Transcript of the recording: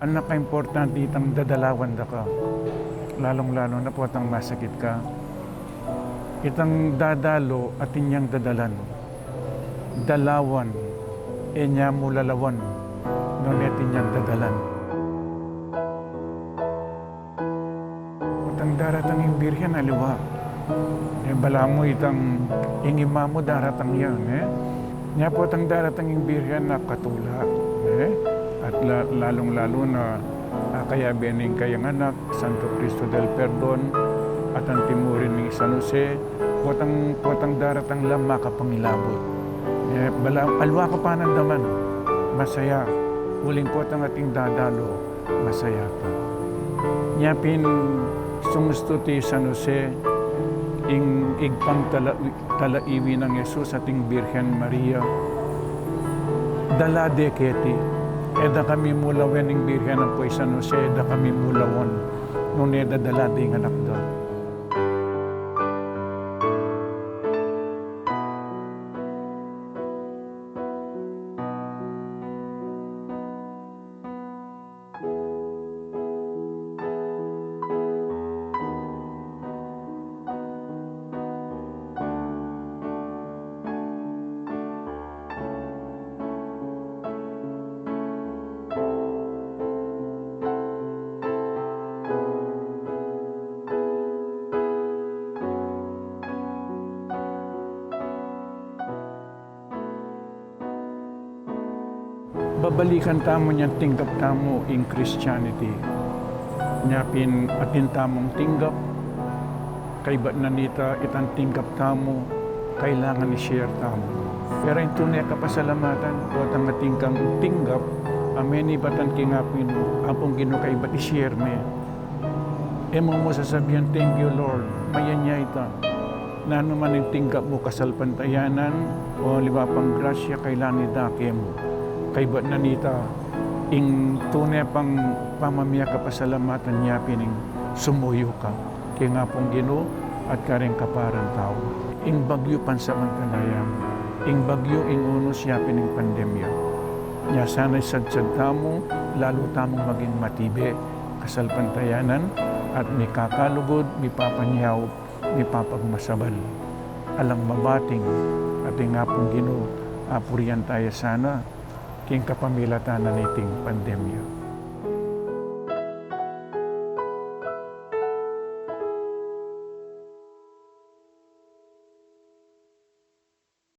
Ang naka-importante itang dadalawan da ka. Lalong-lalo na po atang masakit ka. Itang dadalo at inyang dadalan. Dalawan, inya mo lalawan, ngunit inyang dadalan. Itang daratang yung birhen aliwa. Bala mo itang ingima mo daratang yan. Nya po itang daratang yung birhen na katula. At lalong-lalo na kaya bening kayang anak, Santo Cristo del Perdon, at ang timurin ng San Jose, potang daratang lam makapangilabot. Alwa ka pa ng daman, masaya. Huling potang ating dadalo, masaya ka. Nyapin, sumusto ti San Jose, igpang talaiwi ng Jesus ating Birhen Maria, dala deketi. Eda kami mulawen ng Birhen ng Puy San Jose, eda kami mulawon, nung eda dala ding anak da. Babalikan tamo niyan tinggap tamo in Christianity. Nyapin atin tamong tinggap, kay ba't nanita itang tinggap tamo, kailangan i-share tamo. Pero yung tunay kapasalamatan, o ang ating kang tinggap, ameni batan kingapin, apong gino kay ba't i-share me. Emo mo sasabihan, thank you Lord, mayan niya ita. Na naman yung tinggap mo kasalpantayanan, o liwapang grasya kailangan idake mo. Kay ba't nanita, ing tunay pang pamamaya kapasalamatan niya pining sumuyo ka. Kaya nga pong Ginoo at karing kaparang tao. Ing bagyo pansamantalayang, ing bagyo ing unos siya pining pandemya. Nya sana'y sadsad tamo, lalo tamong maging matibe, kasalpantayanan, at may kakalugod, may papanyaw, may papagmasabal. Alang mabating, at nga pong Ginoo, apurian tayo sana, king kapamilatanan iting pandemya.